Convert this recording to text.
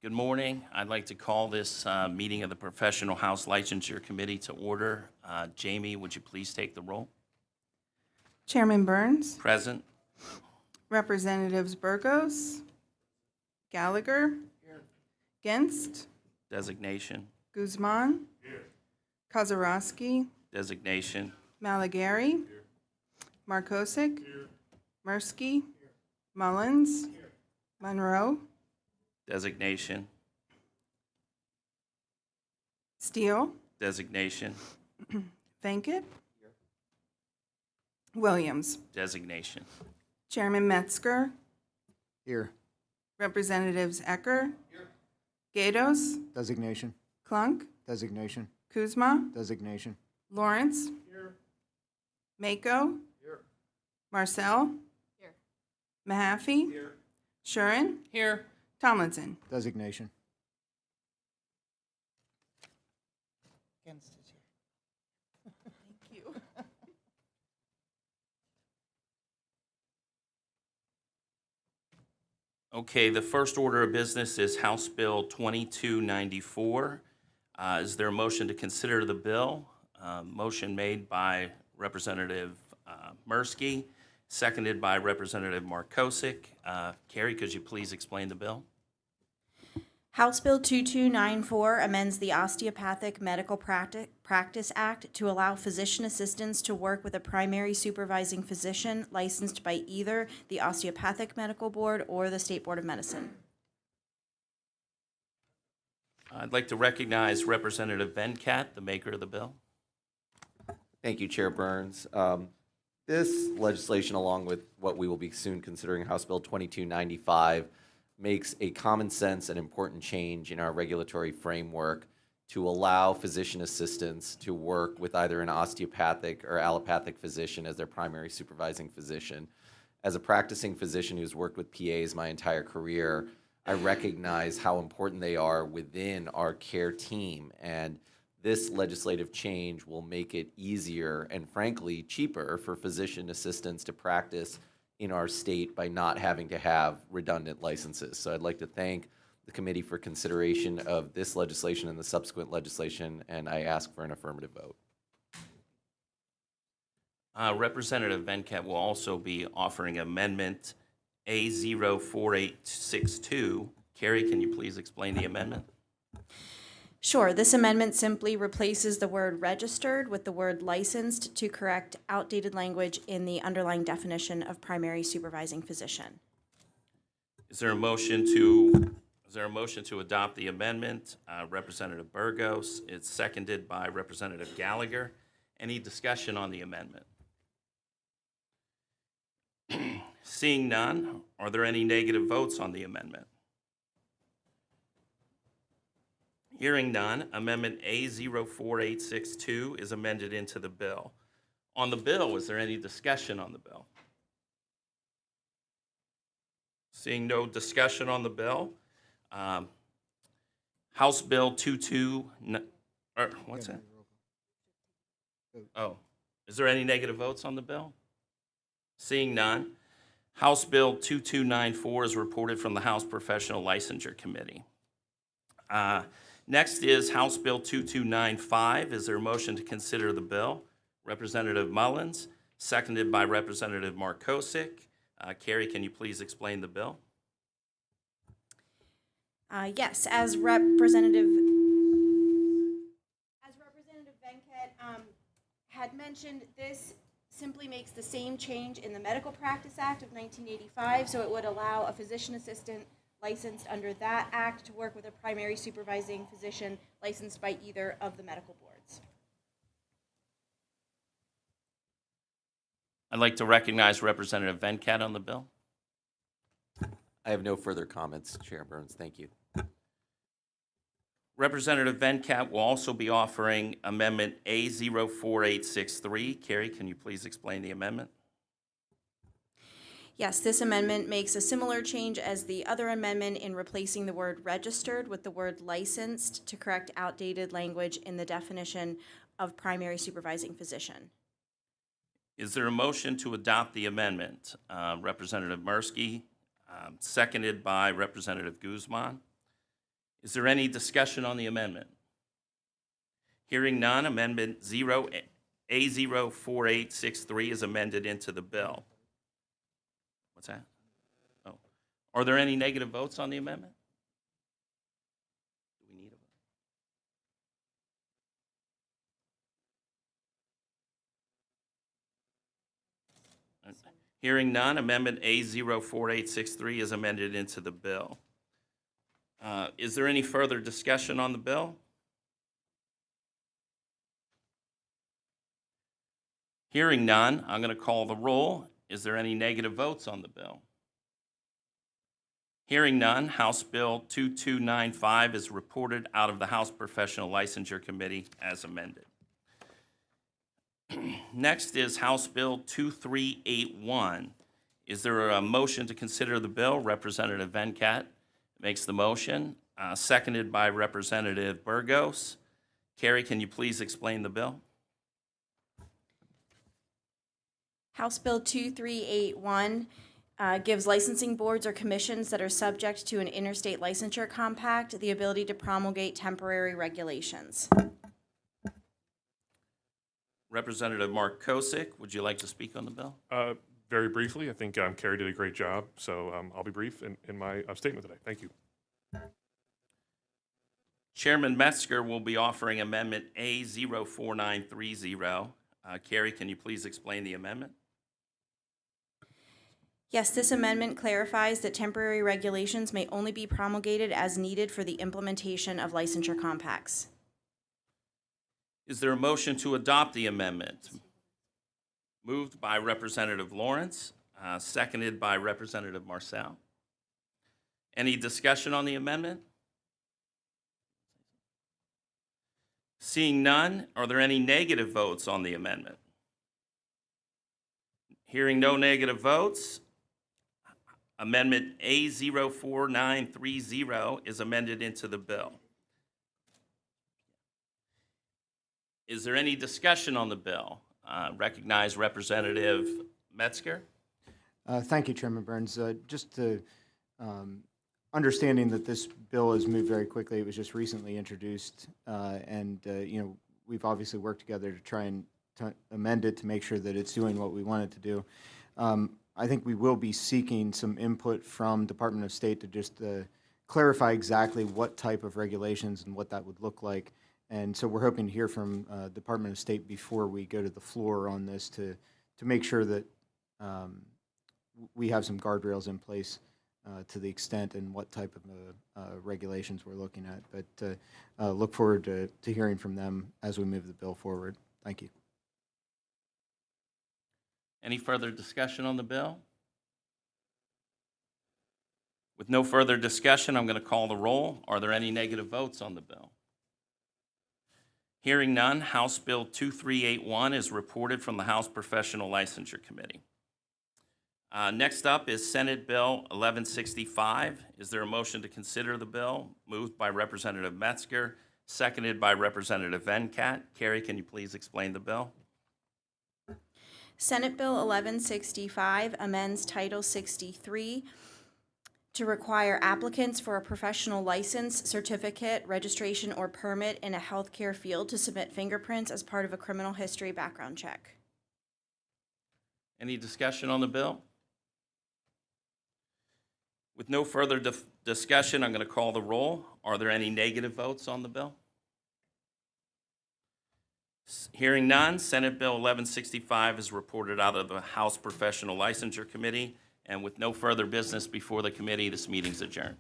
Good morning. I'd like to call this meeting of the Professional House Licensure Committee to order. Jamie, would you please take the roll? Chairman Burns, Present. Representatives Burgos, Gallagher, Genst, Designation. Guzman, Kozarowski, Designation. Malagari, Markosik, Mursky, Mullins, Monroe, Designation. Steele, Designation. Venkit, Williams. Designation. Chairman Metzger, Here. Representatives Ecker, Gatos, Designation. Clunk, Designation. Kuzma, Designation. Lawrence, Mako, Marcel, Mahaffey, Shuren, Here. Tomlinson. Designation. Thank you. Okay, the first order of business is House Bill 2294. Is there a motion to consider the bill? Motion made by Representative Mursky, seconded by Representative Markosik. Carrie, could you please explain the bill? House Bill 2294 amends the Osteopathic Medical Practice Act to allow physician assistants to work with a primary supervising physician licensed by either the Osteopathic Medical Board or the State Board of Medicine. I'd like to recognize Representative Venkat, the maker of the bill. Thank you, Chair Burns. This legislation, along with what we will be soon considering House Bill 2295, makes a common sense and important change in our regulatory framework to allow physician assistants to work with either an osteopathic or allopathic physician as their primary supervising physician. As a practicing physician who's worked with PAs my entire career, I recognize how important they are within our care team, and this legislative change will make it easier and, frankly, cheaper for physician assistants to practice in our state by not having to have redundant licenses. So I'd like to thank the committee for consideration of this legislation and the subsequent legislation, and I ask for an affirmative vote. Representative Venkat will also be offering Amendment A04862. Carrie, can you please explain the amendment? Sure, this amendment simply replaces the word registered with the word licensed to correct outdated language in the underlying definition of primary supervising physician. Is there a motion to adopt the amendment? Representative Burgos. It's seconded by Representative Gallagher. Any discussion on the amendment? Seeing none, are there any negative votes on the amendment? Hearing none, Amendment A04862 is amended into the bill. On the bill, is there any discussion on the bill? Seeing no discussion on the bill, House Bill 22, what's that? Oh, is there any negative votes on the bill? Seeing none, House Bill 2294 is reported from the House Professional Licensure Committee. Next is House Bill 2295. Is there a motion to consider the bill? Representative Mullins, seconded by Representative Markosik. Carrie, can you please explain the bill? Yes, as Representative Venkat had mentioned, this simply makes the same change in the Medical Practice Act of 1985, so it would allow a physician assistant licensed under that act to work with a primary supervising physician licensed by either of the medical boards. I'd like to recognize Representative Venkat on the bill. I have no further comments, Chair Burns. Thank you. Representative Venkat will also be offering Amendment A04863. Carrie, can you please explain the amendment? Yes, this amendment makes a similar change as the other amendment in replacing the word registered with the word licensed to correct outdated language in the definition of primary supervising physician. Is there a motion to adopt the amendment? Representative Mursky, seconded by Representative Guzman. Is there any discussion on the amendment? Hearing none, Amendment A04863 is amended into the bill. What's that? Oh. Are there any negative votes on the amendment? Do we need a vote? Hearing none, Amendment A04863 is amended into the bill. Is there any further discussion on the bill? Hearing none, I'm going to call the roll. Is there any negative votes on the bill? Hearing none, House Bill 2295 is reported out of the House Professional Licensure Committee as amended. Next is House Bill 2381. Is there a motion to consider the bill? Representative Venkat makes the motion, seconded by Representative Burgos. Carrie, can you please explain the bill? House Bill 2381 gives licensing boards or commissions that are subject to an interstate licensure compact the ability to promulgate temporary regulations. Representative Mark Kosick, would you like to speak on the bill? Very briefly, I think Carrie did a great job, so I'll be brief in my statement today. Thank you. Chairman Metzger will be offering Amendment A04930. Carrie, can you please explain the amendment? Yes, this amendment clarifies that temporary regulations may only be promulgated as needed for the implementation of licensure compacts. Is there a motion to adopt the amendment? Moved by Representative Lawrence, seconded by Representative Marcel. Any discussion on the amendment? Seeing none, are there any negative votes on the amendment? Hearing no negative votes, Amendment A04930 is amended into the bill. Is there any discussion on the bill? Recognize Representative Metzger. Thank you, Chairman Burns. Just to understanding that this bill has moved very quickly. It was just recently introduced, and we've obviously worked together to try and amend it to make sure that it's doing what we want it to do. I think we will be seeking some input from Department of State to just clarify exactly what type of regulations and what that would look like. And so we're hoping to hear from Department of State before we go to the floor on this to make sure that we have some guardrails in place to the extent and what type of regulations we're looking at. But look forward to hearing from them as we move the bill forward. Thank you. Any further discussion on the bill? With no further discussion, I'm going to call the roll. Are there any negative votes on the bill? Hearing none, House Bill 2381 is reported from the House Professional Licensure Committee. Next up is Senate Bill 1165. Is there a motion to consider the bill? Moved by Representative Metzger, seconded by Representative Venkat. Carrie, can you please explain the bill? Senate Bill 1165 amends Title 63 to require applicants for a professional license, certificate, registration, or permit in a healthcare field to submit fingerprints as part of a criminal history background check. Any discussion on the bill? With no further discussion, I'm going to call the roll. Are there any negative votes on the bill? Hearing none, Senate Bill 1165 is reported out of the House Professional Licensure Committee. And with no further business before the committee, this meeting's adjourned.